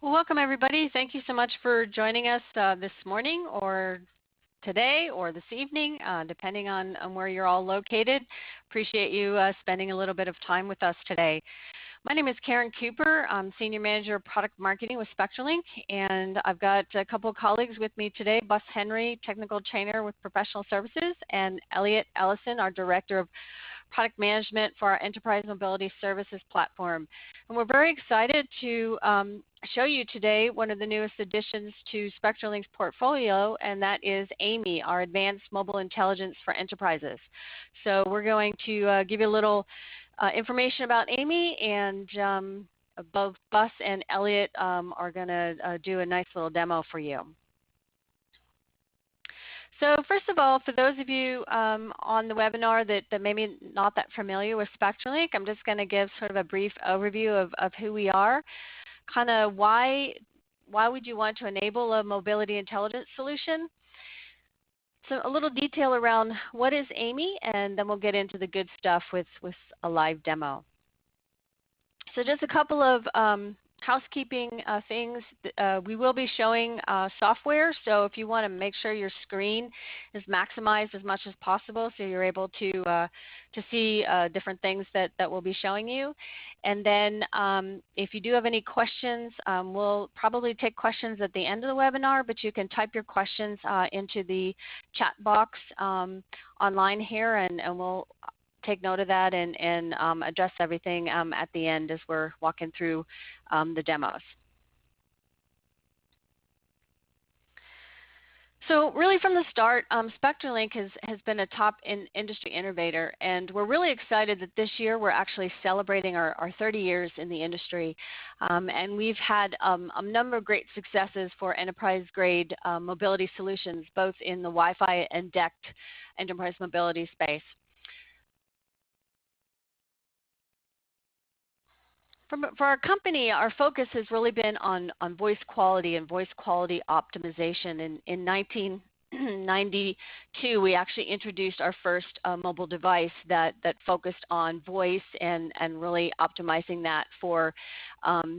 Well, welcome everybody. Thank you so much for joining us this morning or today or this evening, depending on where you're all located. Appreciate you spending a little bit of time with us today. My name is Karen Cooper. I'm Senior Manager of Product Marketing with Spectralink, and I've got a couple of colleagues with me today, Bus Henry, Technical Trainer with Professional Services, and Elliot Ellison, our Director of Product Management for our Enterprise Mobility Services platform. And we're very excited to show you today one of the newest additions to Spectralink's portfolio, and that is AMIE, our Advanced Mobile Intelligence for Enterprises. So we're going to give you a little information about AMIE, and both Bus and Elliot are going to do a nice little demo for you. So first of all, for those of you on the webinar that maybe not that familiar with Spectralink, I'm just going to give sort of a brief overview of who we are, kind of why would you want to enable a mobility intelligence solution. So a little detail around what is AMIE, and then we'll get into the good stuff with a live demo. So just a couple of housekeeping things. We will be showing software, so if you want to make sure your screen is maximized as much as possible so you're able to see different things that we'll be showing you. And then if you do have any questions, we'll probably take questions at the end of the webinar, but you can type your questions into the chat box online here, and we'll take note of that and address everything at the end as we're walking through the demos. So really from the start, Spectralink has been a top industry innovator, and we're really excited that this year we're actually celebrating our 30 years in the industry. And we've had a number of great successes for enterprise-grade mobility solutions, both in the Wi-Fi and DECT enterprise mobility space. For our company, our focus has really been on voice quality and voice quality optimization. In 1992, we actually introduced our first mobile device that focused on voice and really optimizing that for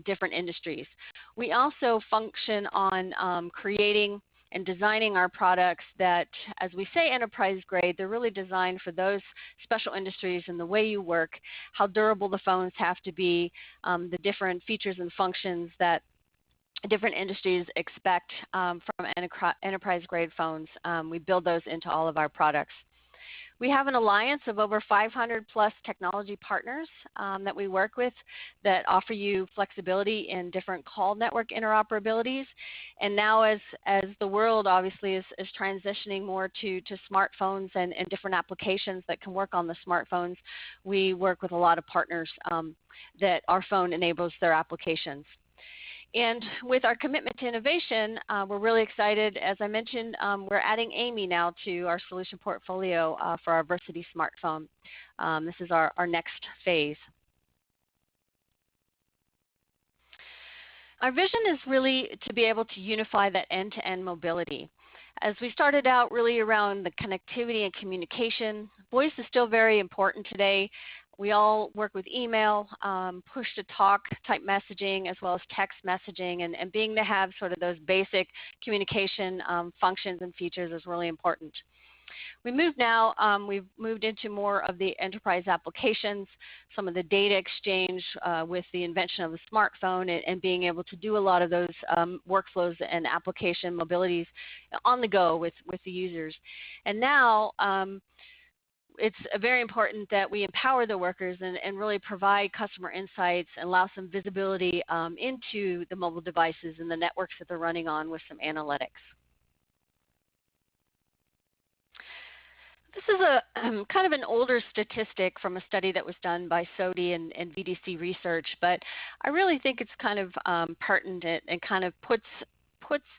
different industries. We also function on creating and designing our products that, as we say enterprise grade, they're really designed for those special industries and the way you work, how durable the phones have to be, the different features and functions that different industries expect from enterprise grade phones. We build those into all of our products. We have an alliance of over 500 plus technology partners that we work with that offer you flexibility in different call network interoperabilities. And now as the world obviously is transitioning more to smartphones and different applications that can work on the smartphones, we work with a lot of partners that our phone enables their applications. And with our commitment to innovation, we're really excited. As I mentioned, we're adding AMIE now to our solution portfolio for our Versity smartphone. This is our next phase. Our vision is really to be able to unify that end-to-end mobility. As we started out really around the connectivity and communication, voice is still very important today. We all work with email, push-to-talk type messaging, as well as text messaging, and being to have sort of those basic communication functions and features is really important. We've moved into more of the enterprise applications, some of the data exchange with the invention of the smartphone and being able to do a lot of those workflows and application mobilities on the go with the users. And now, it's very important that we empower the workers and really provide customer insights and allow some visibility into the mobile devices and the networks that they're running on with some analytics. This is a kind of an older statistic from a study that was done by SOTI and VDC Research, but I really think it's kind of pertinent and kind of puts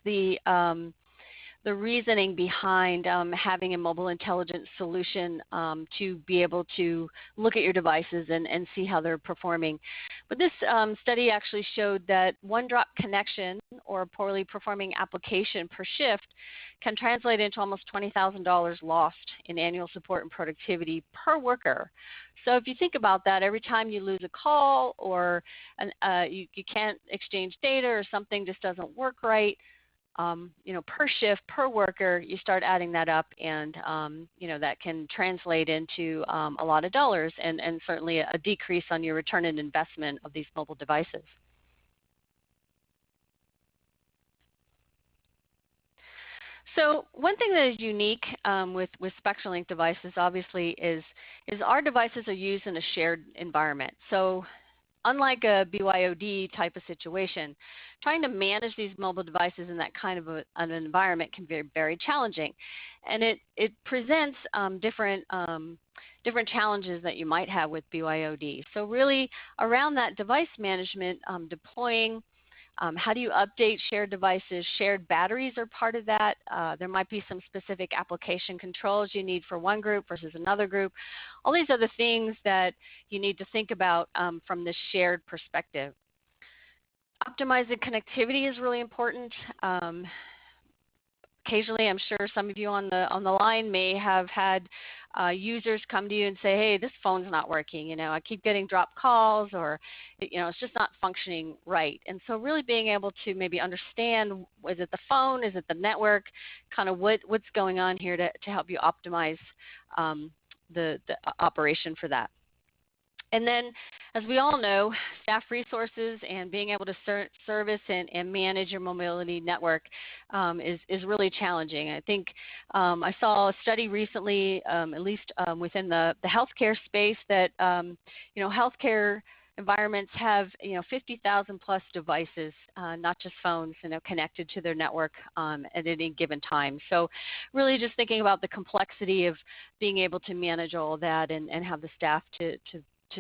the the reasoning behind having a mobile intelligence solution to be able to look at your devices and see how they're performing. But this study actually showed that one drop connection or a poorly performing application per shift can translate into almost $20,000 lost in annual support and productivity per worker. So if you think about that, every time you lose a call or you can't exchange data or something just doesn't work right, per shift, per worker, you start adding that up, and that can translate into a lot of dollars and certainly a decrease on your return on investment of these mobile devices. So one thing that is unique with Spectralink devices, obviously, is our devices are used in a shared environment. So unlike a BYOD type of situation, trying to manage these mobile devices in that kind of an environment can be very challenging. And it presents different challenges that you might have with BYOD. So really around that device management, deploying, how do you update shared devices? Shared batteries are part of that. There might be some specific application controls you need for one group versus another group. All these other things that you need to think about from this shared perspective. Optimizing connectivity is really important. Occasionally, I'm sure some of you on the line may have had users come to you and say, "Hey, this phone's not working. I keep getting dropped calls, or it's just not functioning right." And so, really being able to maybe understand: is it the phone? Is it the network? Kind of what's going on here to help you optimize the operation for that. And then, as we all know, staff resources and being able to service and manage your mobility network is really challenging. I think I saw a study recently, at least within the healthcare space, that healthcare environments have 50,000 plus devices, not just phones, connected to their network at any given time. So really just thinking about the complexity of being able to manage all of that and have the staff to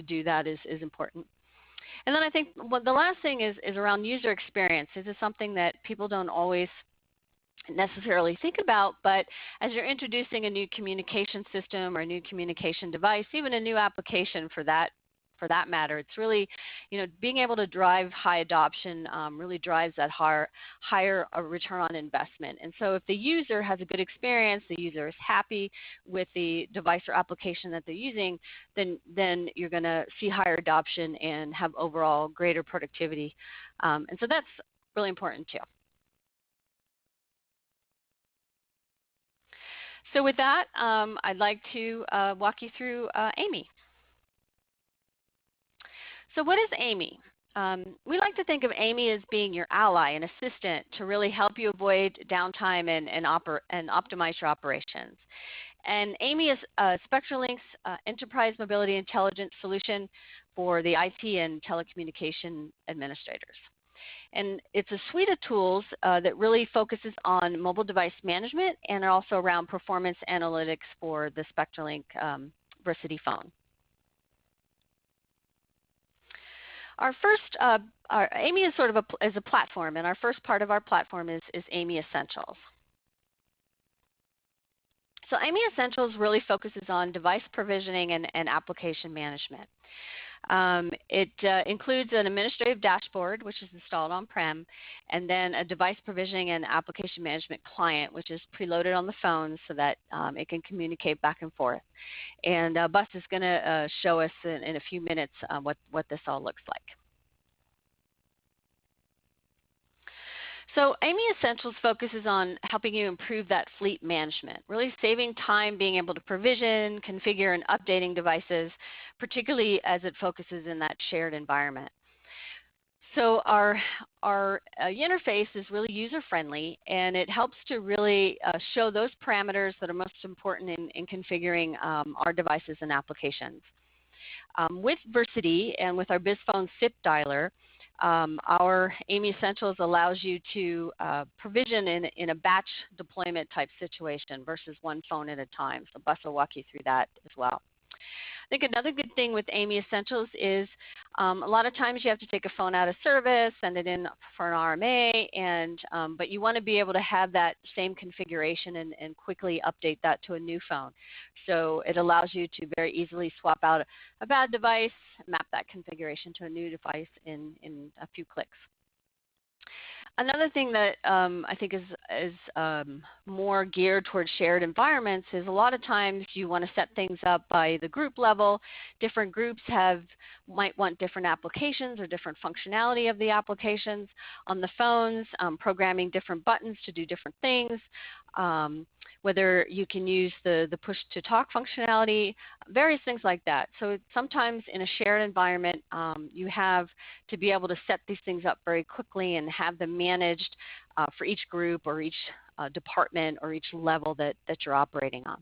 do that is important. And then I think the last thing is around user experience. This is something that people don't always necessarily think about, but as you're introducing a new communication system or a new communication device, even a new application for that matter, it's really, being able to drive high adoption really drives that higher return on investment. And so if the user has a good experience, the user is happy with the device or application that they're using, then you're going to see higher adoption and have overall greater productivity. And so that's really important too. So with that, I'd like to walk you through AMIE. So what is AMIE? We like to think of AMIE as being your ally and assistant to really help you avoid downtime and optimize your operations. And AMIE is Spectralink's enterprise mobility intelligence solution for the IT and telecommunication administrators. And it's a suite of tools that really focuses on mobile device management and also around performance analytics for the Spectralink Versity phone. Our first, AMIE is sort of a platform, and our first part of our platform is AMIE Essentials. So AMIE Essentials really focuses on device provisioning and application management. It includes an administrative dashboard, which is installed on-prem, and then a device provisioning and application management client, which is preloaded on the phone so that it can communicate back and forth. And Bus is going to show us in a few minutes what this all looks like. So AMIE Essentials focuses on helping you improve that fleet management, really saving time being able to provision, configure, and updating devices, particularly as it focuses in that shared environment. So our interface is really user-friendly, and it helps to really show those parameters that are most important in configuring our devices and applications. With Versity and with our BizPhone SIP dialer, our AMIE Essentials allows you to provision in a batch deployment type situation versus one phone at a time. So Bus will walk you through that as well. think another good thing with AMIE Essentials is a lot of times you have to take a phone out of service, send it in for an RMA, and but you want to be able to have that same configuration and quickly update that to a new phone. So it allows you to very easily swap out a bad device, map that configuration to a new device in a few clicks. Another thing that I think is more geared towards shared environments is a lot of times you want to set things up by the group level. Different groups might want different applications or different functionality of the applications on the phones, programming different buttons to do different things. Whether you can use the push-to-talk functionality, various things like that. So sometimes in a shared environment, you have to be able to set these things up very quickly and have them managed for each group or each department or each level that you're operating on.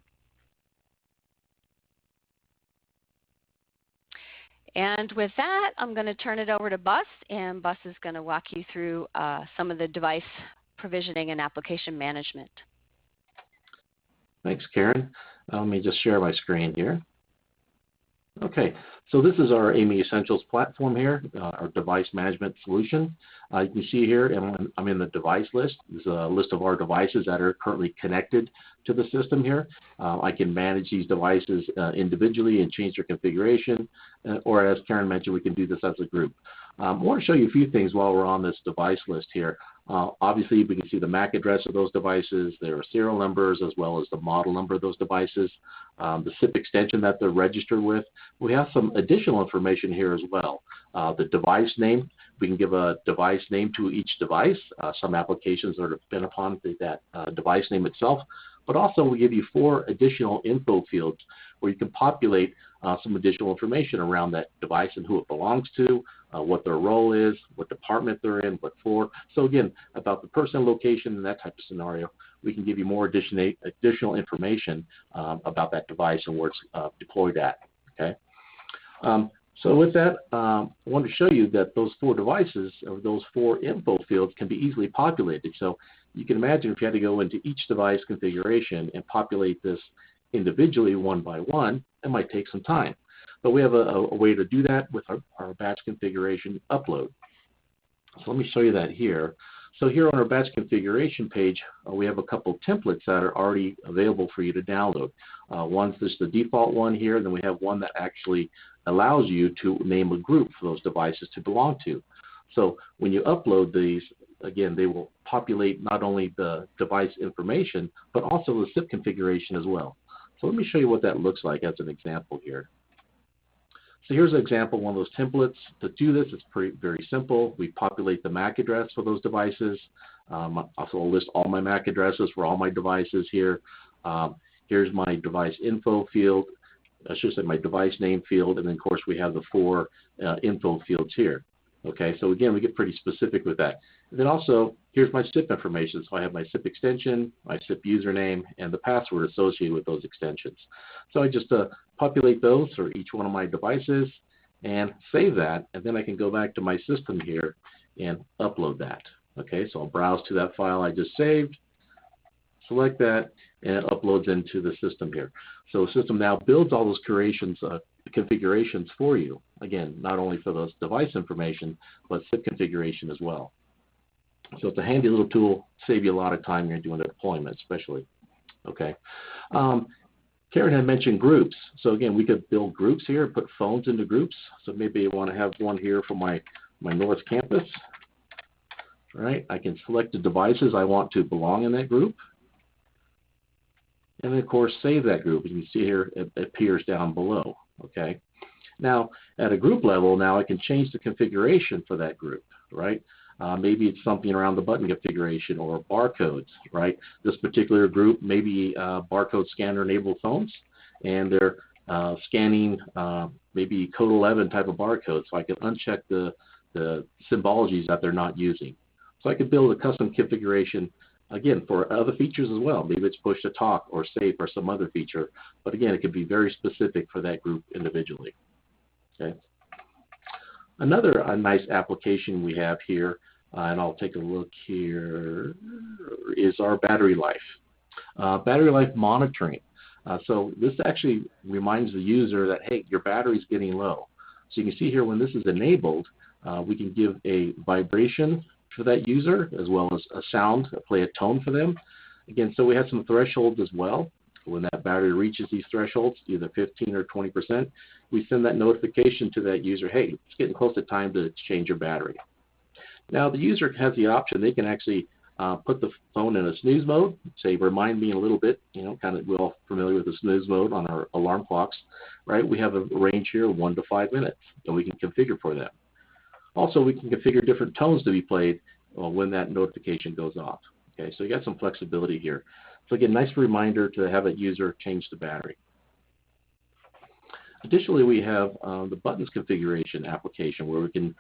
And with that, I'm going to turn it over to Bus, and Bus is going to walk you through some of the device provisioning and application management. Thanks, Karen. Let me just share my screen here. Okay, so this is our AMIE Essentials platform here, our device management solution. You can see here I'm in the device list. This is a list of our devices that are currently connected to the system here. I can manage these devices individually and change their configuration, or as Karen mentioned, we can do this as a group. I want to show you a few things while we're on this device list here. Obviously, we can see the MAC address of those devices, their serial numbers, as well as the model number of those devices, the SIP extension that they're registered with. We have some additional information here as well. The device name, we can give a device name to each device. Some applications are depend upon that device name itself, but also we give you 4 additional info fields where you can populate some additional information around that device and who it belongs to, what their role is, what department they're in, what for. So again, about the person, location, and that type of scenario, we can give you more additional information about that device and where it's deployed at. Okay. So with that, I want to show you that those 4 devices, or those 4 info fields, can be easily populated. So you can imagine if you had to go into each device configuration and populate this individually one by one, it might take some time. But we have a way to do that with our batch configuration upload. So let me show you that here. So here on our batch configuration page, we have a couple templates that are already available for you to download. One's just the default one here, then we have one that actually allows you to name a group for those devices to belong to. So when you upload these, again, they will populate not only the device information, but also the SIP configuration as well. So let me show you what that looks like as an example here. So here's an example, one of those templates. To do this, it's very simple. We populate the MAC address for those devices. Also, I'll list all my MAC addresses for all my devices here. Here's my device info field. I should say my device name field, and then of course we have the 4 info fields here. Okay, so again, we get pretty specific with that. And then also, here's my SIP information. So I have my SIP extension, my SIP username, and the password associated with those extensions. So I just populate those for each one of my devices and save that, and then I can go back to my system here and upload that. Okay, so I'll browse to that file I just saved, select that, and it uploads into the system here. So the system now builds all those configurations for you. Again, not only for those device information, but SIP configuration as well. So it's a handy little tool, save you a lot of time when you're doing a deployment, especially. Okay. Karen had mentioned groups. So again, we could build groups here, put phones into groups. So maybe I want to have one here for my North Campus. All right. I can select the devices I want to belong in that group. And then, of course, save that group. As you can see here, it appears down below. Okay. Now, at a group level, now I can change the configuration for that group, right? Maybe it's something around the button configuration or barcodes, right? This particular group may be barcode scanner enabled phones, and they're scanning maybe code 11 type of barcodes, so I can uncheck the symbologies that they're not using. So I could build a custom configuration, again, for other features as well. Maybe it's push to talk or safe or some other feature, but again, it could be very specific for that group individually. Okay. Another nice application we have here, and I'll take a look here, is our battery life. Battery life monitoring. So this actually reminds the user that, hey, your battery's getting low. So you can see here when this is enabled, we can give a vibration for that user as well as a sound, play a tone for them. Again, so we have some thresholds as well. When that battery reaches these thresholds, either 15 or 20%, we send that notification to that user, hey, it's getting close to time to change your battery. Now the user has the option, they can actually put the phone in a snooze mode, say remind me in a little bit, kind of we're all familiar with the snooze mode on our alarm clocks, right? We have a range here of 1 to 5 minutes that we can configure for them. Also, we can configure different tones to be played when that notification goes off. Okay, so you got some flexibility here. So again, nice reminder to have a user change the battery. Additionally, we have the buttons configuration application where we can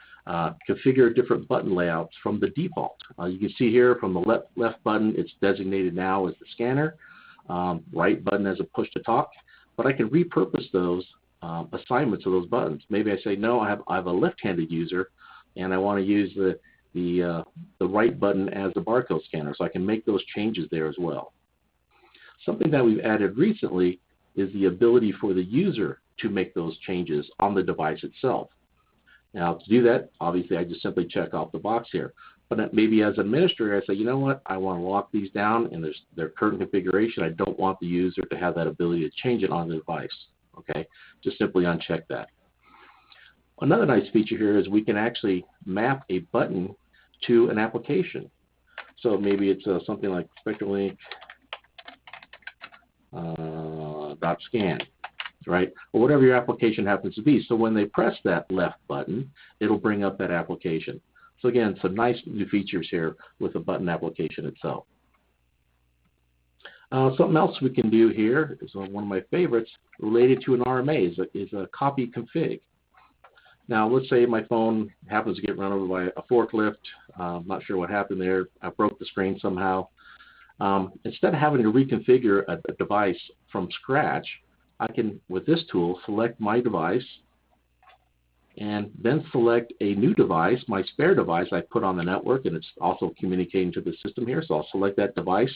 configure different button layouts from the default. You can see here from the left button, it's designated now as the scanner, right button as a push to talk, but I can repurpose those assignments of those buttons. Maybe I say, no, I have a left-handed user and I want to use the right button as the barcode scanner, so I can make those changes there as well. Something that we've added recently is the ability for the user to make those changes on the device itself. Now, to do that, obviously, I just simply check off the box here. But maybe as an administrator, I say, you know what, I want to lock these down in their current configuration. I don't want the user to have that ability to change it on the device. Okay, just simply uncheck that. Another nice feature here is we can actually map a button to an application. So maybe it's something like Spectralink .scan, right? Or whatever your application happens to be. So when they press that left button, it'll bring up that application. So again, some nice new features here with the button application itself. Something else we can do here is one of my favorites related to an RMA is a copy config. Now, let's say my phone happens to get run over by a forklift. I'm not sure what happened there. I broke the screen somehow. Instead of having to reconfigure a device from scratch, I can, with this tool, select my device and then select a new device, my spare device I put on the network, and it's also communicating to the system here. So I'll select that device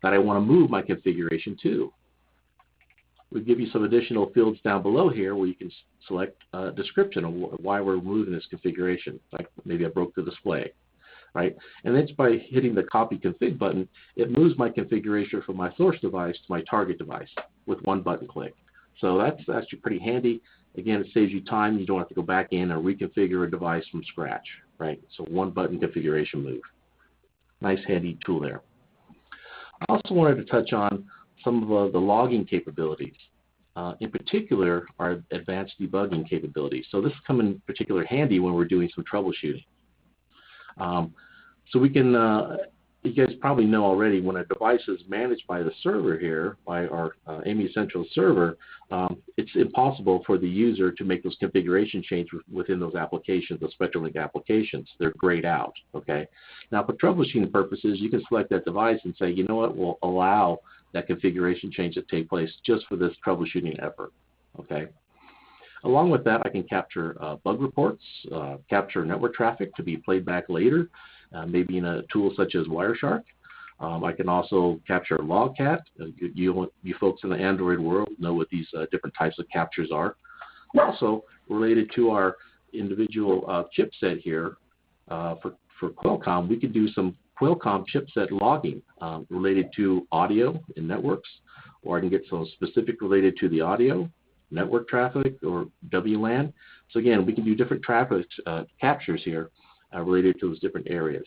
that I want to move my configuration to. We give you some additional fields down below here where you can select a description of why we're moving this configuration. Like maybe I broke the display, right? And then by hitting the copy config button, it moves my configuration from my source device to my target device with one button click. So that's actually pretty handy. Again, it saves you time. You don't have to go back in and reconfigure a device from scratch, right? So one button configuration move. Nice handy tool there. I also wanted to touch on some of the logging capabilities. In particular, our advanced debugging capabilities. So this come in particular handy when we're doing some troubleshooting. So we can, you guys probably know already, when a device is managed by the server here, by our AMIE Central server, it's impossible for the user to make those configuration changes within those applications, those Spectralink applications. They're grayed out, okay? Now, for troubleshooting purposes, you can select that device and say, you know what, we'll allow that configuration change to take place just for this troubleshooting effort, okay? Along with that, I can capture bug reports, capture network traffic to be played back later, maybe in a tool such as Wireshark. I can also capture logcat. You folks in the Android world know what these different types of captures are. Also, related to our individual chipset here for Qualcomm, we could do some Qualcomm chipset logging related to audio in networks, or I can get some specific related to the audio, network traffic, or WLAN. So again, we can do different traffic captures here related to those different areas.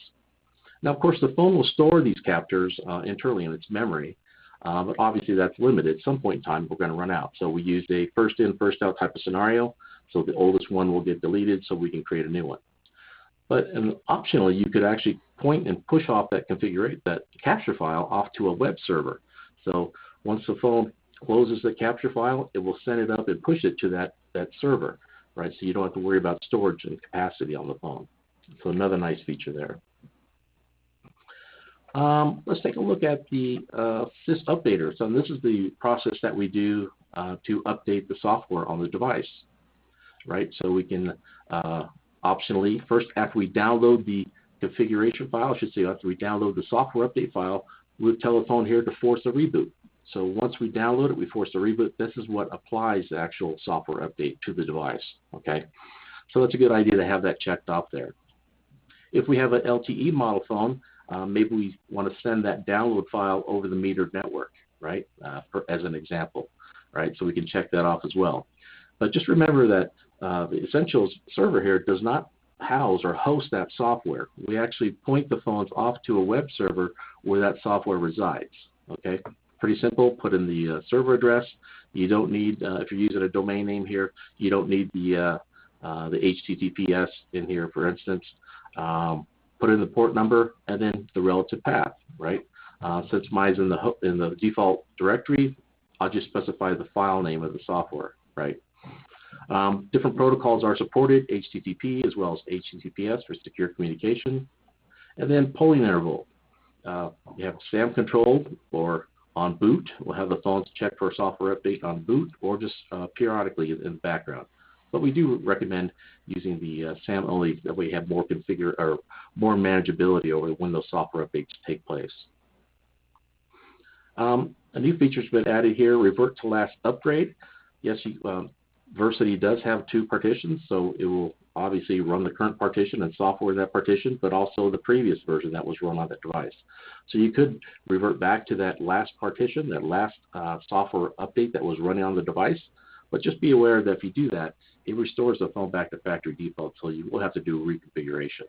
Now, of course, the phone will store these captures internally in its memory, but obviously that's limited. At some point in time, we're going to run out. So we use a first in, first out type of scenario. So the oldest one will get deleted so we can create a new one. But optionally, you could actually point and push off that capture file off to a web server. So once the phone closes the capture file, it will send it up and push it to that server, right? So you don't have to worry about storage and capacity on the phone. So another nice feature there. Let's take a look at the sys updater. So this is the process that we do to update the software on the device, right? So we can optionally, first after we download the configuration file, I should say after we download the software update file, we'll tell the phone here to force a reboot. So once we download it, we force the reboot. This is what applies the actual software update to the device. Okay, so it's a good idea to have that checked off there. If we have an LTE model phone, maybe we want to send that download file over the metered network, right, as an example, right? So we can check that off as well. But just remember that the Essentials server here does not house or host that software. We actually point the phones off to a web server where that software resides. Okay, pretty simple. Put in the server address. You don't need, if you're using a domain name here, you don't need the HTTPS in here, for instance. Put in the port number and then the relative path, right? Since mine's in the default directory, I'll just specify the file name of the software, right? Different protocols are supported, HTTP as well as HTTPS for secure communication. And then polling interval. You have SAM control or on boot. We'll have the phones check for a software update on boot or just periodically in the background. But we do recommend using the SAM only, that way you have more more manageability over when those software updates take place. A new feature's been added here, revert to last upgrade. Yes, Versity does have 2 partitions, so it will obviously run the current partition and software in that partition, but also the previous version that was run on that device. So you could revert back to that last partition, that last software update that was running on the device, but just be aware that if you do that, it restores the phone back to factory default, so you will have to do a reconfiguration.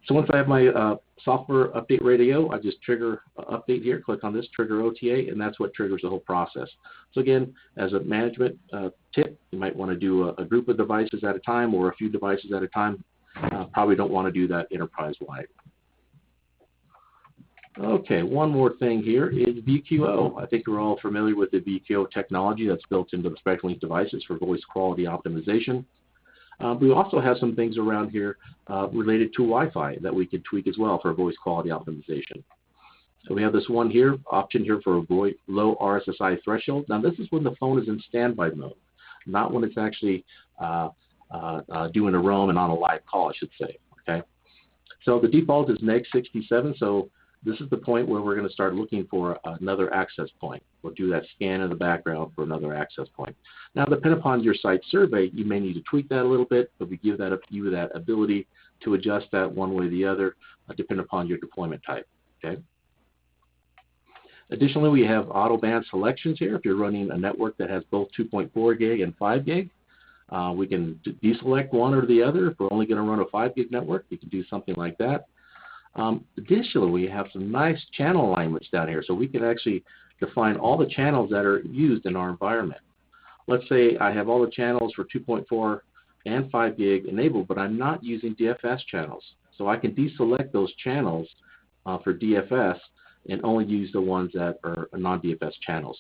So once I have my software update ready to go, I just trigger update here, click on this, trigger OTA, and that's what triggers the whole process. So again, as a management tip, you might want to do a group of devices at a time or a few devices at a time. Probably don't want to do that enterprise-wide. Okay, one more thing here is VQO. I think we're all familiar with the VQO technology that's built into the Spectralink devices for voice quality optimization. We also have some things around here related to Wi-Fi that we can tweak as well for voice quality optimization. So we have this one here, option here for avoid low RSSI threshold. Now this is when the phone is in standby mode, not when it's actually doing a roam and on a live call, I should say. Okay. So the default is neg 67. So this is the point where we're going to start looking for another access point. We'll do that scan in the background for another access point. Now, depending upon your site survey, you may need to tweak that a little bit, but we give you that ability to adjust that one way or the other, depending upon your deployment type. Okay. Additionally, we have auto band selections here. If you're running a network that has both 2.4 gig and 5 gig, we can deselect one or the other. If we're only going to run a 5 gig network, you can do something like that. Additionally, we have some nice channel alignments down here, so we can actually define all the channels that are used in our environment. Let's say I have all the channels for 2.4 and 5 gig enabled, but I'm not using DFS channels. So I can deselect those channels for DFS and only use the ones that are non-DFS channels.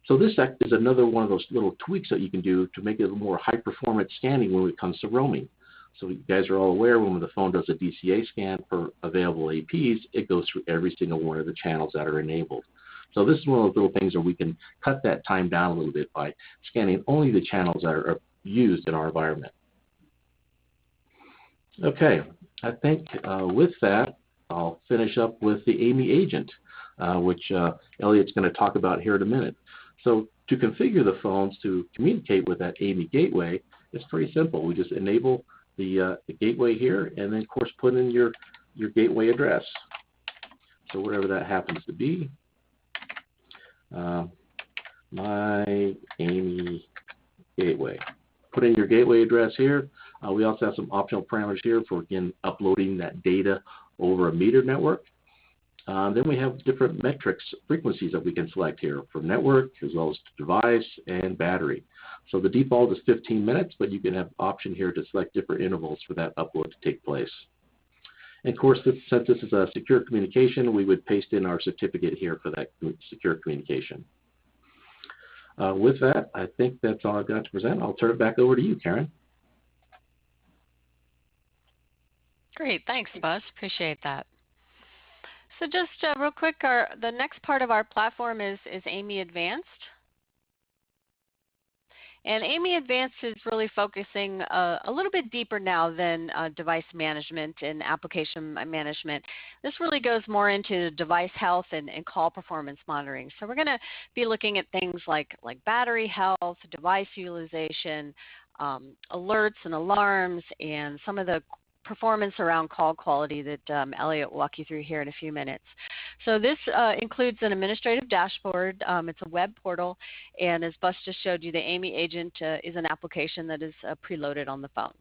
So this is another one of those little tweaks that you can do to make it a more high-performance scanning when it comes to roaming. So you guys are all aware when the phone does a DCA scan for available APs, it goes through every single one of the channels that are enabled. So this is one of those little things where we can cut that time down a little bit by scanning only the channels that are used in our environment. Okay, I think with that, I'll finish up with the AMIE agent, which Elliot's going to talk about here in a minute. So to configure the phones to communicate with that AMIE gateway, it's pretty simple. We just enable the gateway here, and then of course put in your gateway address. So whatever that happens to be, my AMIE gateway. Put in your gateway address here. We also have some optional parameters here for, again, uploading that data over a metered network. Then we have different metrics, frequencies that we can select here for network as well as device and battery. So the default is 15 minutes, but you can have option here to select different intervals for that upload to take place. And of course, since this is a secure communication, we would paste in our certificate here for that secure communication. With that, I think that's all I've got to present. I'll turn it back over to you, Karen. Great, thanks, Buzz. Appreciate that. So just real quick, the next part of our platform is AMIE Advanced. And AMIE Advanced is really focusing a little bit deeper now than device management and application management. This really goes more into device health and call performance monitoring. So we're going to be looking at things like battery health, device utilization, alerts and alarms, and some of the performance around call quality that Elliot will walk you through here in a few minutes. So this includes an administrative dashboard. It's a web portal, and as Bus just showed you, the AMIE agent is an application that is preloaded on the phone.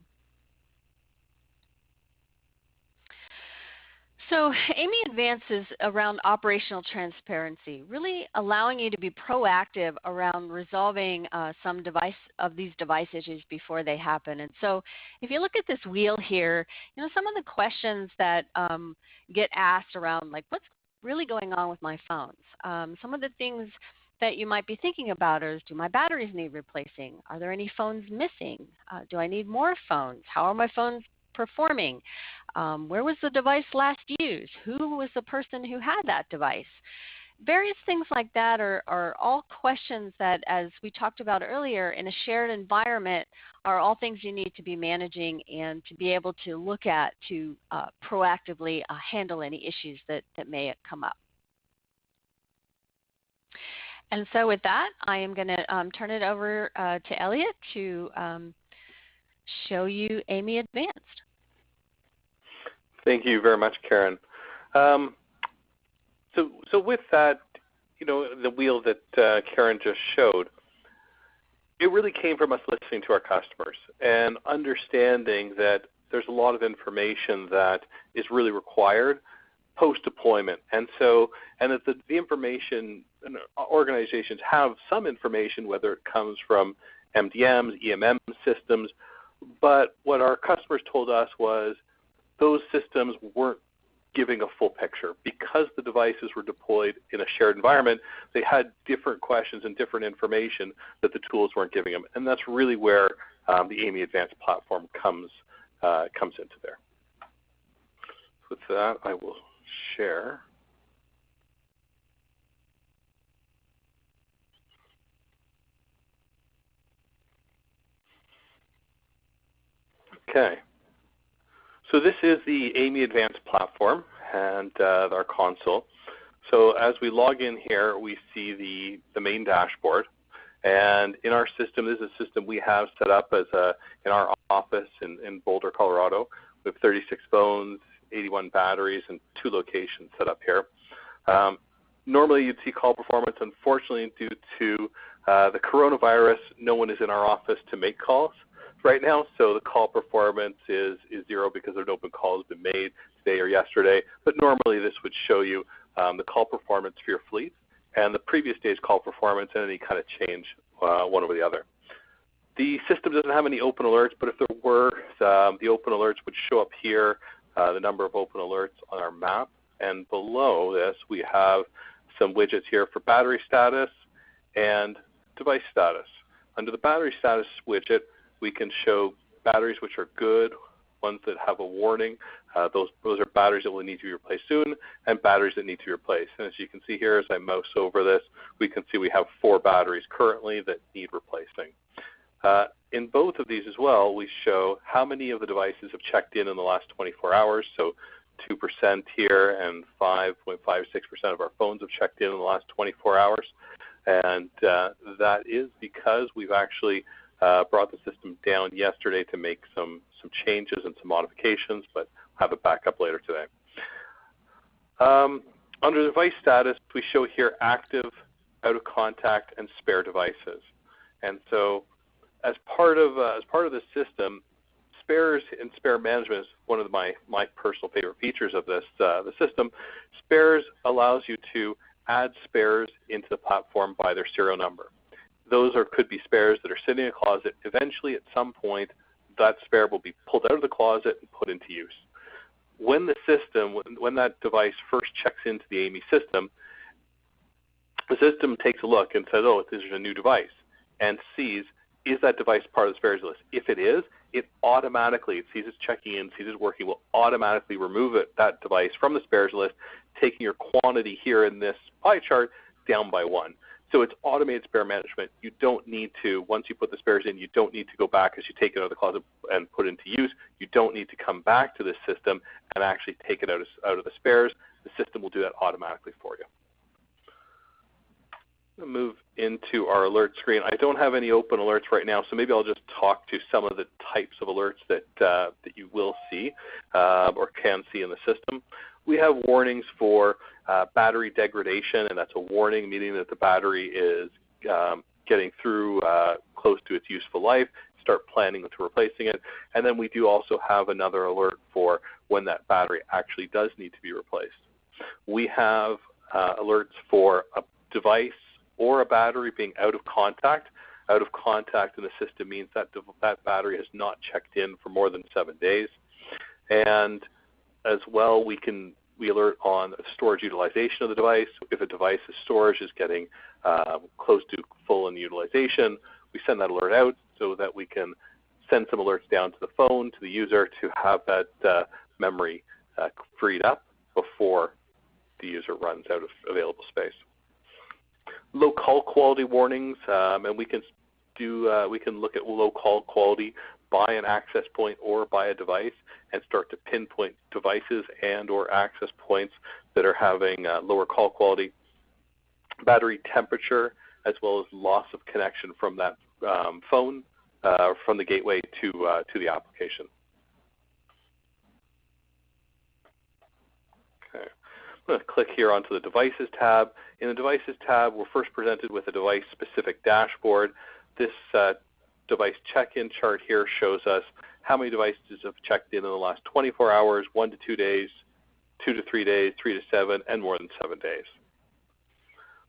So AMIE Advanced is around operational transparency, really allowing you to be proactive around resolving some of these device issues before they happen. And so if you look at this wheel here, some of the questions that get asked around, like, what's really going on with my phones? Some of the things that you might be thinking about is, do my batteries need replacing? Are there any phones missing? Do I need more phones? How are my phones performing? Where was the device last used? Who was the person who had that device? Various things like that are all questions that, as we talked about earlier, in a shared environment are all things you need to be managing and to be able to look at to proactively handle any issues that may come up. And so with that, I am going to turn it over to Elliot to show you AMIE Advanced. Thank you very much, Karen. So with that, the wheel that Karen just showed, it really came from us listening to our customers and understanding that there's a lot of information that is really required post-deployment. And that the information, organizations have some information, whether it comes from MDMs, EMM systems, but what our customers told us was those systems weren't giving a full picture. Because the devices were deployed in a shared environment, they had different questions and different information that the tools weren't giving them. And that's really where the AMIE Advanced platform comes into there. With that, I will share. Okay. So this is the AMIE Advanced platform and our console. So as we log in here, we see the main dashboard. And in our system, this is a system we have set up as in our office in Boulder, Colorado. We have 36 phones, 81 batteries, and 2 locations set up here. Normally you'd see call performance. Unfortunately, due to the coronavirus, no one is in our office to make calls right now, so the call performance is 0 because no open call has been made today or yesterday. But normally this would show you the call performance for your fleet and the previous day's call performance and any kind of change one over the other. The system doesn't have any open alerts, but if there were, the open alerts would show up here, the number of open alerts on our map. And below this, we have some widgets here for battery status and device status. Under the battery status widget, we can show batteries which are good, ones that have a warning. Those are batteries that will need to be replaced soon, and batteries that need to be replaced. And as you can see here, as I mouse over this, we can see we have 4 batteries currently that need replacing. In both of these as well, we show how many of the devices have checked in the last 24 hours. So 2% here, and 5.56% of our phones have checked in the last 24 hours. And that is because we've actually brought the system down yesterday to make some changes and some modifications, but I'll have it back up later today. Under device status, we show here active, out of contact, and spare devices. And so as part of the system, spares and spare management is one of my personal favorite features of this the system. Spares allows you to add spares into the platform by their serial number. Those could be spares that are sitting in a closet. Eventually, at some point, that spare will be pulled out of the closet and put into use. When the system, when that device first checks into the AMIE system, the system takes a look and says, oh, this is a new device, and sees, is that device part of the spares list? If it is, it sees it's checking in, sees it's working, will automatically remove that device from the spares list, taking your quantity here in this pie chart down by 1. So it's automated spare management. You don't need to, once you put the spares in, you don't need to go back as you take it out of the closet and put it into use. You don't need to come back to this system and actually take it out of the spares. The system will do that automatically for you. I'm going to move into our alert screen. I don't have any open alerts right now, so maybe I'll just talk to some of the types of alerts that you will see or can see in the system. We have warnings for battery degradation, and that's a warning, meaning that the battery is getting through close to its useful life. Start planning to replacing it. And then we do also have another alert for when that battery actually does need to be replaced. We have alerts for a device or a battery being out of contact. Out of contact in the system means that that battery has not checked in for more than 7 days. And as well, we alert on storage utilization of the device. If a device's storage is getting close to full in utilization, we send that alert out so that we can send some alerts down to the phone, to the user, to have that memory freed up before the user runs out of available space. Low call quality warnings, and we can look at low call quality by an access point or by a device and start to pinpoint devices and or access points that are having lower call quality. Battery temperature, as well as loss of connection from that phone, from the gateway to the application. Okay. I'm going to click here onto the Devices tab. In the Devices tab, we're first presented with a device-specific dashboard. This device check-in chart here shows us how many devices have checked in the last 24 hours, 1 to 2 days, 2 to 3 days, 3 to 7, and more than 7 days.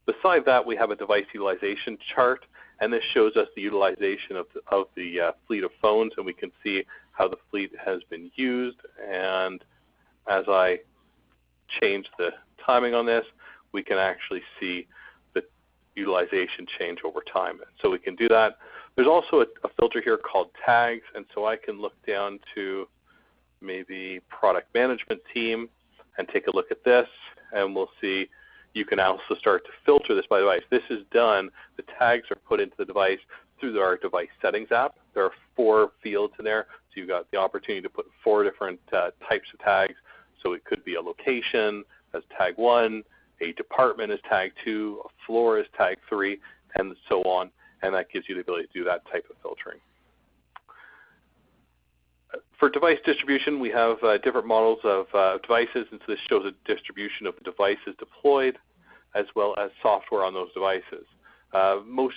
Beside that, we have a device utilization chart, and this shows us the utilization of the fleet of phones, and we can see how the fleet has been used. And as I change the timing on this, we can actually see the utilization change over time. So we can do that. There's also a filter here called tags, and so I can look down to maybe product management team and take a look at this, and we'll see you can also start to filter this by device. This is done, the tags are put into the device through our device settings app. There are 4 fields in there, so you've got the opportunity to put 4 different types of tags. So it could be a location as tag 1, a department as tag 2, a floor as tag 3, and so on. And that gives you the ability to do that type of filtering. For device distribution, we have different models of devices, and so this shows a distribution of the devices deployed as well as software on those devices. Most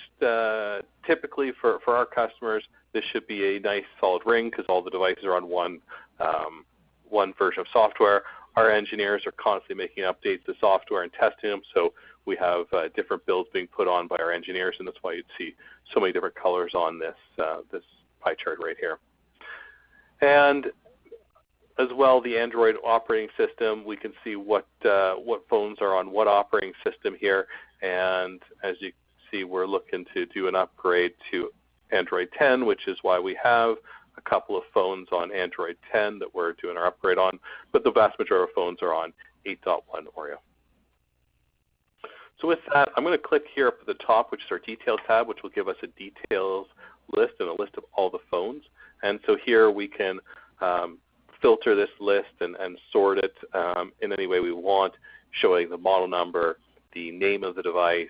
typically for our customers, this should be a nice solid ring because all the devices are on one version of software. Our engineers are constantly making updates to software and testing them, so we have different builds being put on by our engineers, and that's why you'd see so many different colors on this pie chart right here. And as well, the Android operating system, we can see what phones are on what operating system here. And as you see, we're looking to do an upgrade to Android 10, which is why we have a couple of phones on Android 10 that we're doing our upgrade on. But the vast majority of phones are on 8.1 Oreo. So with that, I'm going to click here up at the top, which is our Details tab, which will give us a details list and a list of all the phones. And so here we can filter this list and sort it in any way we want, showing the model number, the name of the device,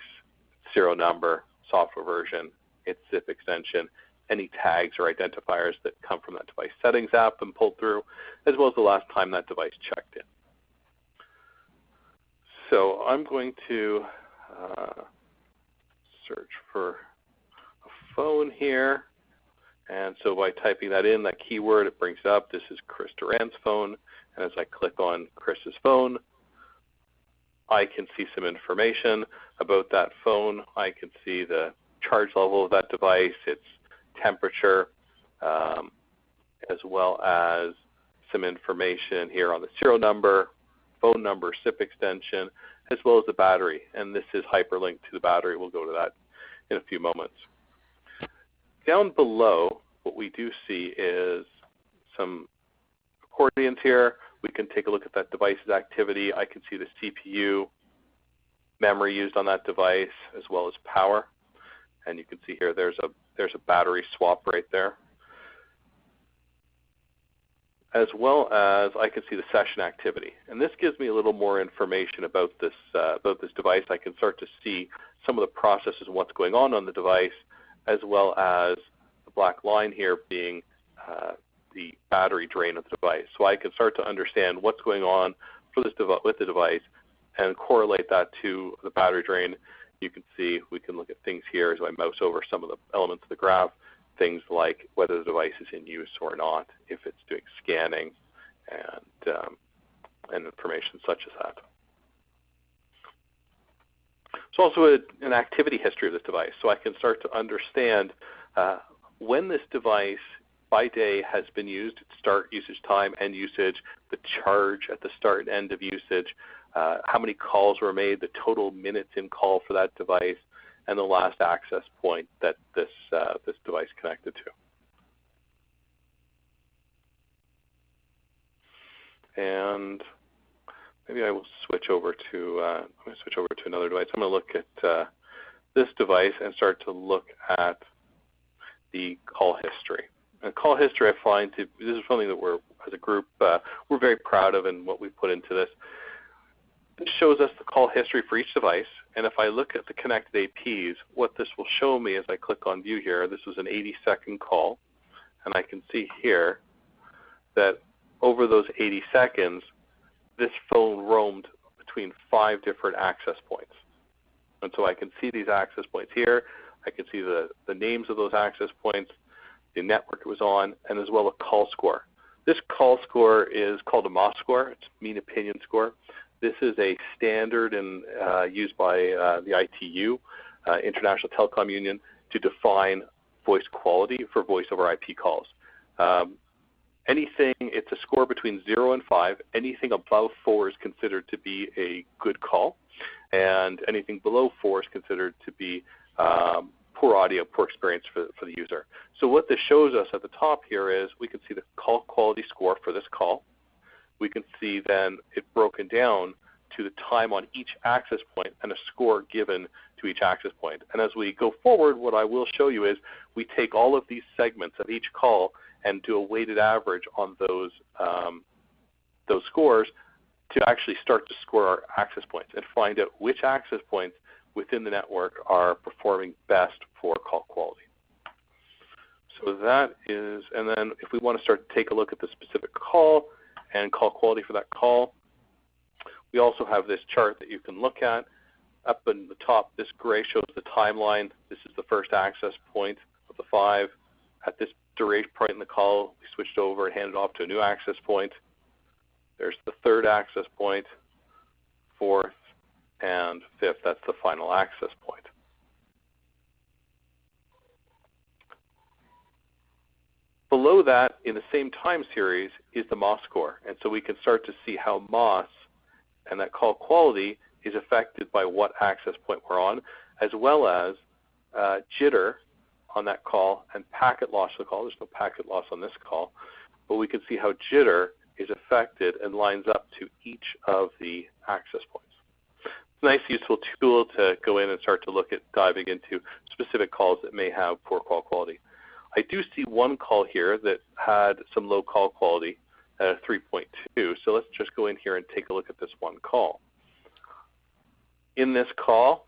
serial number, software version, its zip extension, any tags or identifiers that come from that device settings app and pulled through, as well as the last time that device checked in. So I'm going to search for a phone here. And so by typing that in, that keyword, it brings it up. This is Chris Durant's phone. And as I click on Chris's phone, I can see some information about that phone. I can see the charge level of that device, its temperature, as well as some information here on the serial number, phone number, SIP extension, as well as the battery. And this is hyperlinked to the battery. We'll go to that in a few moments. Down below, what we do see is some accordions here. We can take a look at that device's activity. I can see the CPU, memory used on that device, as well as power. And you can see here there's a battery swap right there. As well as I can see the session activity. And this gives me a little more information about this device. I can start to see some of the processes and what's going on the device, as well as the black line here being the battery drain of the device. So I can start to understand what's going on for this with the device and correlate that to the battery drain. You can see, we can look at things here as I mouse over some of the elements of the graph, things like whether the device is in use or not, if it's doing scanning and information such as that. It's also an activity history of this device, so I can start to understand when this device by day has been used, its start usage time, end usage, the charge at the start and end of usage, how many calls were made, the total minutes in call for that device, and the last access point that this device connected to. And maybe I will switch over to another device. I'm going to look at this device and start to look at the call history. And call history, I find this is something that we're, as a group, we're very proud of and what we put into this. This shows us the call history for each device, and if I look at the connected APs, what this will show me as I click on view here, this was an 80-second call, and I can see here that over those 80 seconds, this phone roamed between 5 different access points. And so I can see these access points here, I can see the names of those access points, the network it was on, and as well a call score. This call score is called a MOS score, it's mean opinion score. This is a standard and used by the ITU, International Telecom Union, to define voice quality for voice over IP calls. It's a score between 0 and 5. Anything above 4 is considered to be a good call, and anything below 4 is considered to be poor audio, poor experience for the user. So what this shows us at the top here is we can see the call quality score for this call. We can see then it broken down to the time on each access point and a score given to each access point. And as we go forward, what I will show you is we take all of these segments of each call and do a weighted average on those scores to actually start to score our access points and find out which access points within the network are performing best for call quality. So that is, and then if we want to start to take a look at the specific call and call quality for that call, we also have this chart that you can look at. Up in the top, this gray shows the timeline. This is the first access point of the 5. At this duration point in the call, we switched over and handed off to a new access point. There's the 3rd access point, 4th, and 5th. That's the final access point. Below that, in the same time series, is the MOS score. And so we can start to see how MOS and that call quality is affected by what access point we're on, as well as jitter on that call and packet loss of the call. There's no packet loss on this call, but we can see how jitter is affected and lines up to each of the access points. It's a nice, useful tool to go in and start to look at diving into specific calls that may have poor call quality. I do see one call here that had some low call quality at a 3.2, so let's just go in here and take a look at this one call. In this call,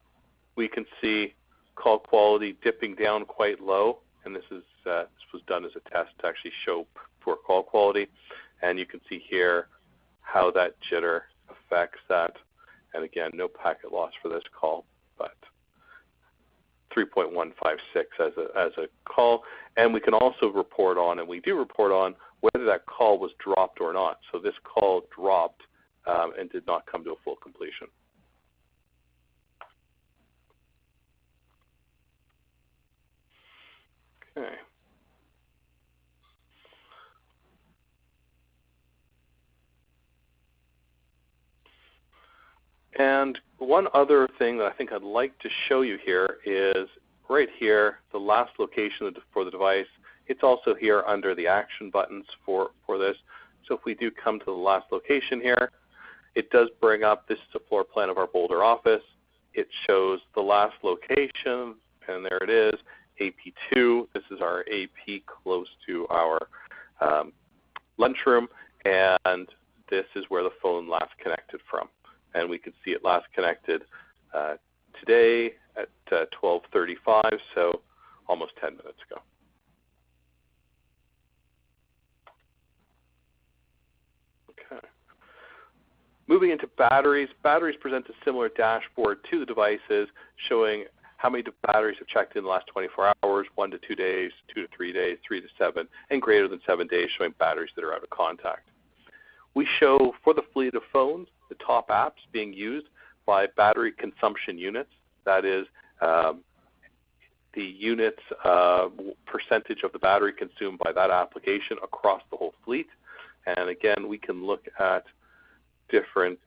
we can see call quality dipping down quite low, and this was done as a test to actually show poor call quality, and you can see here how that jitter affects that. And again, no packet loss for this call, but 3.156 as a call. And we can also report on, and we do report on, whether that call was dropped or not. So this call dropped and did not come to a full completion. Okay. And one other thing that I think I'd like to show you here is right here, the last location for the device. It's also here under the action buttons for this. So if we do come to the last location here, it does bring up, this is a floor plan of our Boulder office. it shows the last location, and there it is, AP2. This is our AP close to our lunchroom, and this is where the phone last connected from. And we can see it last connected today at 12:35, so almost 10 minutes ago. Okay. Moving into batteries. Batteries present a similar dashboard to the devices, showing how many batteries have checked in the last 24 hours, 1 to 2 days, 2 to 3 days, 3 to 7, and greater than 7 days, showing batteries that are out of contact. We show for the fleet of phones the top apps being used by battery consumption units. That is the units percentage of the battery consumed by that application across the whole fleet. And again, we can look at different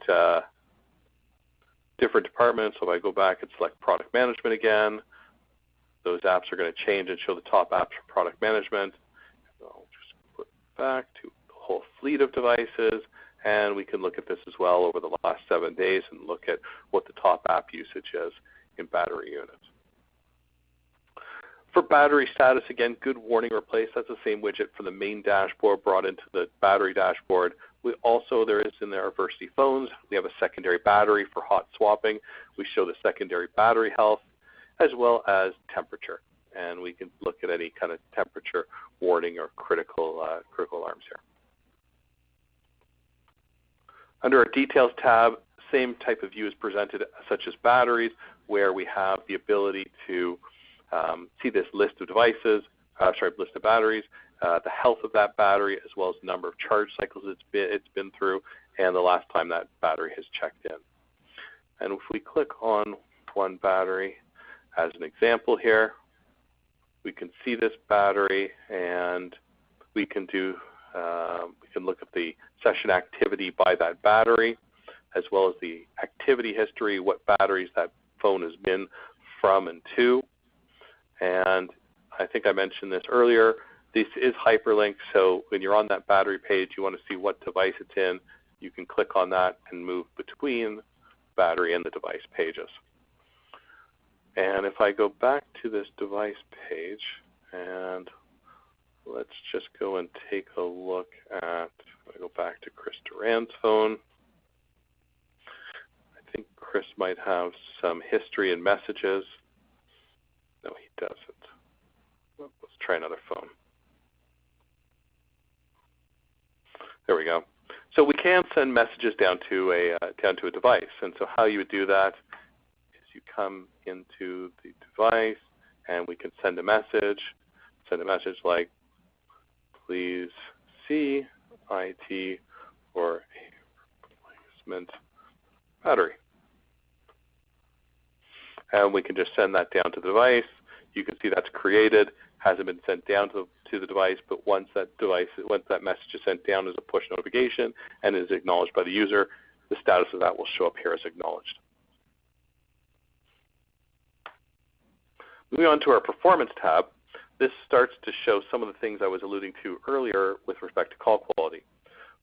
departments. So if I go back and select product management again, those apps are going to change and show the top apps for product management. I'll just put it back to the whole fleet of devices, and we can look at this as well over the last 7 days and look at what the top app usage is in battery units. For battery status, again, good warning replace. That's the same widget for the main dashboard brought into the battery dashboard. We also, there is in our Versity phones, we have a secondary battery for hot swapping. We show the secondary battery health as well as temperature. And we can look at any kind of temperature warning or critical alarms here. Under our Details tab, same type of view is presented such as batteries, where we have the ability to see this list of devices, list of batteries, the health of that battery, as well as the number of charge cycles it's been through, and the last time that battery has checked in. And if we click on one battery as an example here, we can see this battery, and we can look at the session activity by that battery, as well as the activity history, what batteries that phone has been from and to. And I think I mentioned this earlier. This is hyperlinked, so when you're on that battery page, you want to see what device it's in. You can click on that and move between battery and the device pages. And if I go back to this device page, and let's just go and take a look at, I go back to Chris Duran's phone. I think Chris might have some history and messages. No, he doesn't. Well, let's try another phone. There we go. So we can send messages down to a device. And so how you would do that is you come into the device, and we can send a message. Send a message like, please see IT for a replacement battery. And we can just send that down to the device. You can see that's created, hasn't been sent down to the device, but once that message is sent down as a push notification and is acknowledged by the user, the status of that will show up here as acknowledged. Moving on to our Performance tab, this starts to show some of the things I was alluding to earlier with respect to call quality.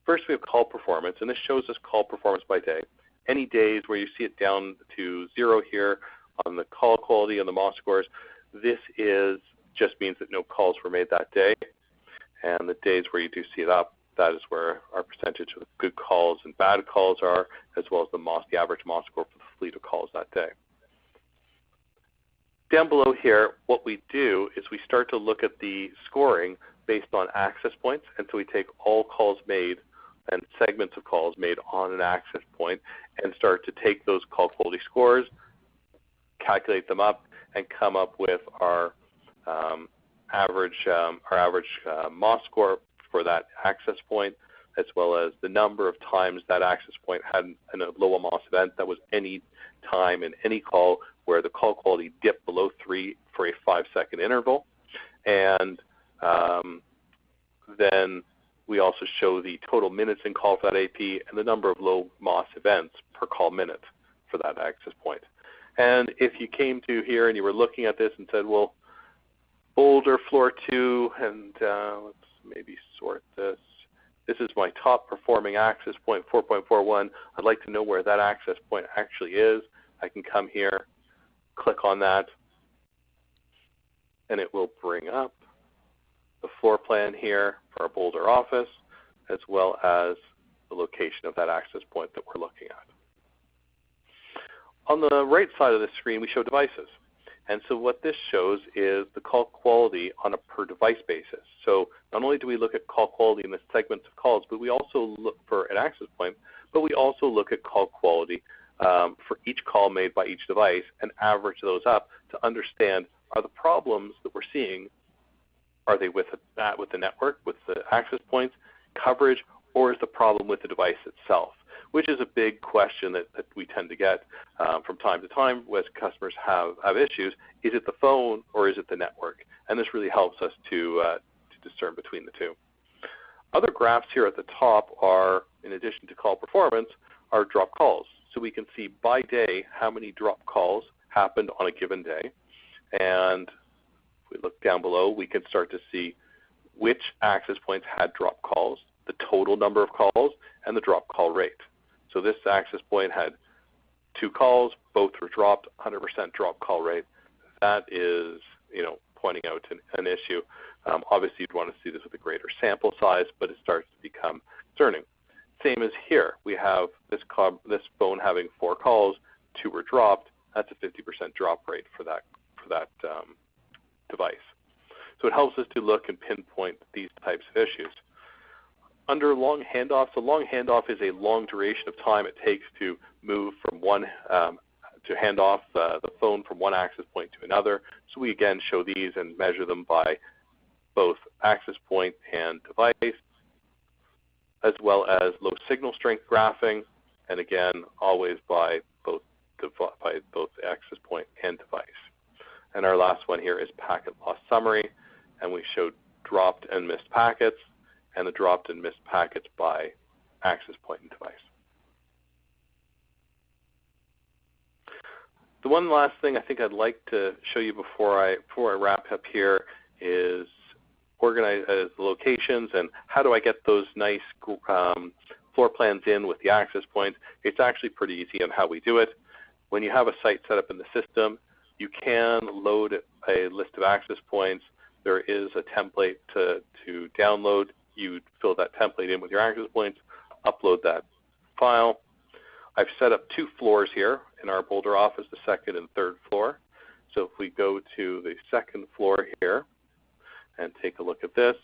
First, we have call performance, and this shows us call performance by day. Any days where you see it down to 0 here on the call quality and the MOS scores, this just means that no calls were made that day. And the days where you do see it up, that is where our percentage of good calls and bad calls are, as well as the average MOS score for the fleet of calls that day. Down below here, what we do is we start to look at the scoring based on access points. And so we take all calls made and segments of calls made on an access point and start to take those call quality scores, calculate them up, and come up with our average MOS score for that access point, as well as the number of times that access point had a low MOS event. That was any time in any call where the call quality dipped below 3 for a 5-second interval. And then we also show the total minutes in call for that AP and the number of low MOS events per call minute for that access point. And if you came to here and you were looking at this and said, well, folder floor 2, and let's maybe sort this. This is my top performing access point, 4.41. I'd like to know where that access point actually is. I can come here, click on that, and it will bring up the floor plan here for our Boulder office, as well as the location of that access point that we're looking at. On the right side of the screen, we show devices. And so what this shows is the call quality on a per device basis. So not only do we look at call quality in the segments of calls, but we also look for an access point, but we also look at call quality for each call made by each device and average those up to understand, are the problems that we're seeing, are they with the network, with the access points, coverage, or is the problem with the device itself? Which is a big question that we tend to get from time to time as customers have issues. Is it the phone or is it the network? And this really helps us to discern between the two. Other graphs here at the top are, in addition to call performance, are drop calls. So we can see by day how many drop calls happened on a given day. And if we look down below, we can start to see which access points had drop calls, the total number of calls, and the drop call rate. So this access point had 2 calls, both were dropped, 100% drop call rate. That is, pointing out an issue. Obviously, you'd want to see this with a greater sample size, but it starts to become concerning. Same as here, we have this phone having 4 calls, 2 were dropped. That's a 50% drop rate for that device. So it helps us to look and pinpoint these types of issues. Under long handoffs, a long handoff is a long duration of time it takes to move from to hand off the phone from one access point to another. So we again show these and measure them by both access point and device, as well as low signal strength graphing, and again always by both access point and device. And our last one here is packet loss summary, and we showed dropped and missed packets, and the dropped and missed packets by access point and device. The one last thing I think I'd like to show you before I wrap up here is organize the locations and how do I get those nice floor plans in with the access points. It's actually pretty easy on how we do it. When you have a site set up in the system, you can load a list of access points. There is a template to download. You fill that template in with your access points, upload that file. I've set up 2 floors here in our Boulder office, the 2nd and 3rd floor. So if we go to the 2nd floor here and take a look at this,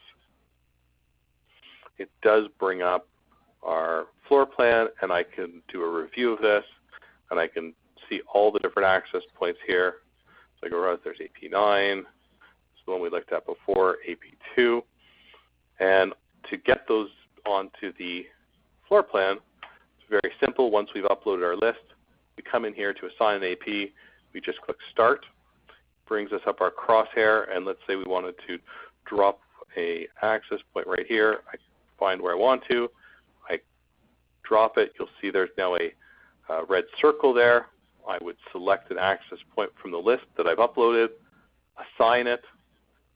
it does bring up our floor plan, and I can do a review of this, and I can see all the different access points here. So I go around, there's AP9, this is the one we looked at before, AP2. And to get those onto the floor plan, it's very simple. Once we've uploaded our list, we come in here to assign an AP. We just click Start. Brings us up our crosshair, and let's say we wanted to drop a access point right here. I find where I want to. I drop it. You'll see there's now a red circle there. I would select an access point from the list that I've uploaded, assign it,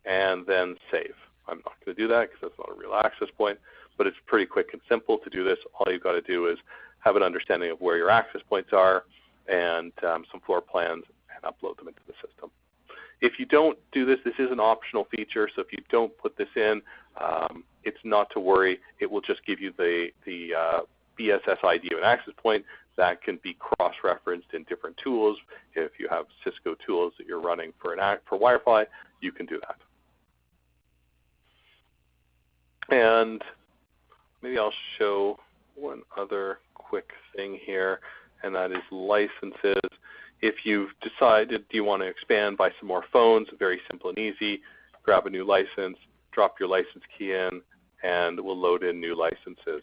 and then save. I'm not going to do that because that's not a real access point, but it's pretty quick and simple to do this. All you've got to do is have an understanding of where your access points are and some floor plans and upload them into the system. If you don't do this, this is an optional feature, so if you don't put this in, it's not to worry. It will just give you the BSS ID of an access point that can be cross-referenced in different tools. If you have Cisco tools that you're running for Wi-Fi, you can do that. And maybe I'll show one other quick thing here, and that is licenses. If you've decided you want to expand by some more phones, very simple and easy. Grab a new license, drop your license key in, and we'll load in new licenses.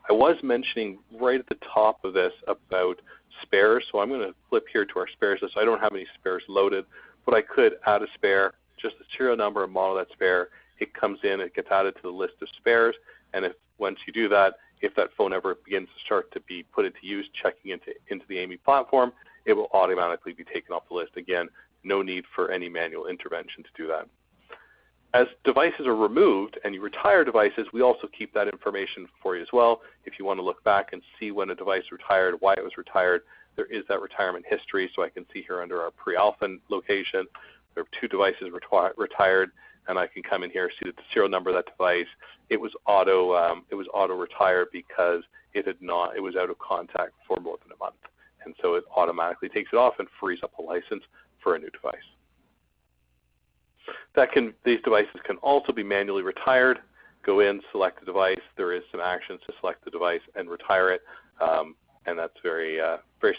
I was mentioning right at the top of this about spares, so I'm going to flip here to our spares list. I don't have any spares loaded, but I could add a spare, just the serial number and model of that spare. It comes in, it gets added to the list of spares, and once you do that, if that phone ever begins to start to be put into use, checking into the AMIE platform, it will automatically be taken off the list. Again, no need for any manual intervention to do that. As devices are removed and you retire devices, we also keep that information for you as well. If you want to look back and see when a device retired, why it was retired, there is that retirement history. So I can see here under our pre-alpha location, there are 2 devices retired, and I can come in here, see that the serial number of that device, it was auto retired because it was out of contact for more than a month. And so it automatically takes it off and frees up a license for a new device. These devices can also be manually retired. Go in, select the device. There is some actions to select the device and retire it, and that's very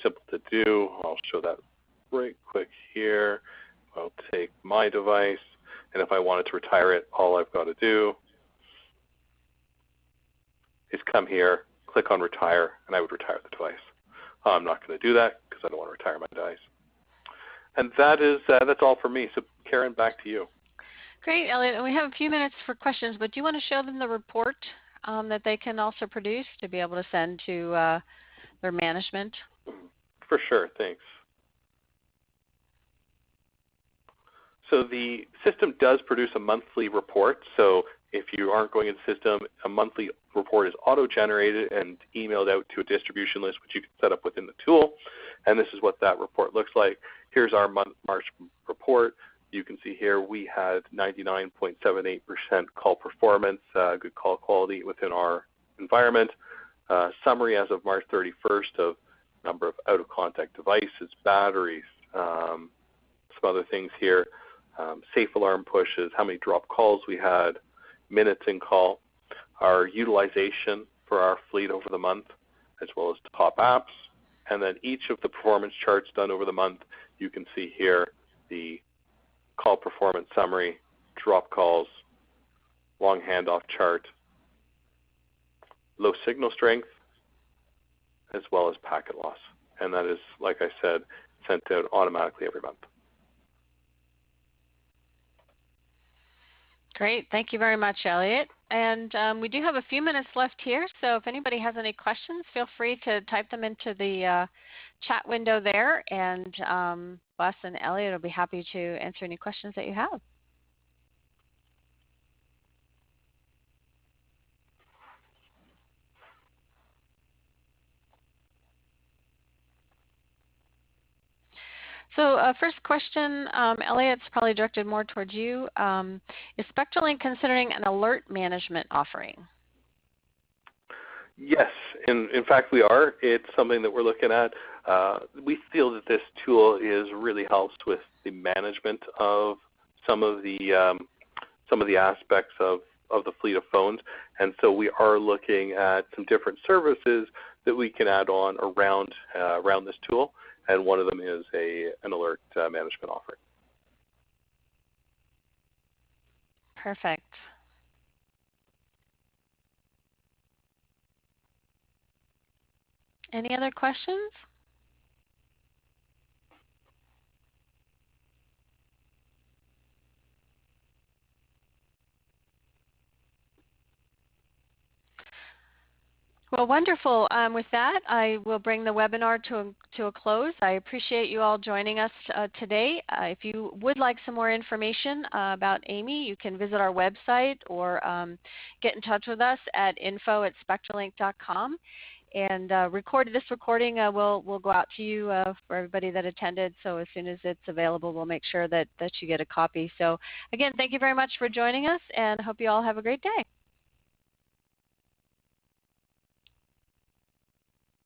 simple to do. I'll show that right quick here. I'll take my device, and if I wanted to retire it, all I've got to do is come here, click on retire, and I would retire the device. I'm not going to do that because I don't want to retire my device. And that's all for me. So Karen, back to you. Great, Elliot. And we have a few minutes for questions, but do you want to show them the report that they can also produce to be able to send to their management? For sure, thanks. So the system does produce a monthly report. So if you aren't going in the system, a monthly report is auto-generated and emailed out to a distribution list, which you can set up within the tool. And this is what that report looks like. Here's our March report. You can see here we had 99.78% call performance, good call quality within our environment. Summary as of March 31st of number of out-of-contact devices, batteries, some other things here. Safe alarm pushes, how many drop calls we had, minutes in call, our utilization for our fleet over the month, as well as top apps, and then each of the performance charts done over the month. You can see here the call performance summary, drop calls, long handoff chart, low signal strength, as well as packet loss. And that is, like I said, sent out automatically every month. Great. Thank you very much, Elliot. And we do have a few minutes left here, so if anybody has any questions, feel free to type them into the chat window there, and Wes and Elliot will be happy to answer any questions that you have. So first question, Elliot's probably directed more towards you. Is Spectralink considering an alert management offering? Yes, in fact we are. It's something that we're looking at. We feel that this tool really helps with the management of some of the aspects of the fleet of phones, and so we are looking at some different services that we can add on around this tool. And one of them is an alert management offering. Perfect. Any other questions? Well, wonderful. With that, I will bring the webinar to a close. I appreciate you all joining us today. If you would like some more information about AMIE, you can visit our website or get in touch with us at info@spectralink.com. And this recording will go out to you for everybody that attended. So as soon as it's available, we'll make sure that you get a copy. So again, thank you very much for joining us, and I hope you all have a great day.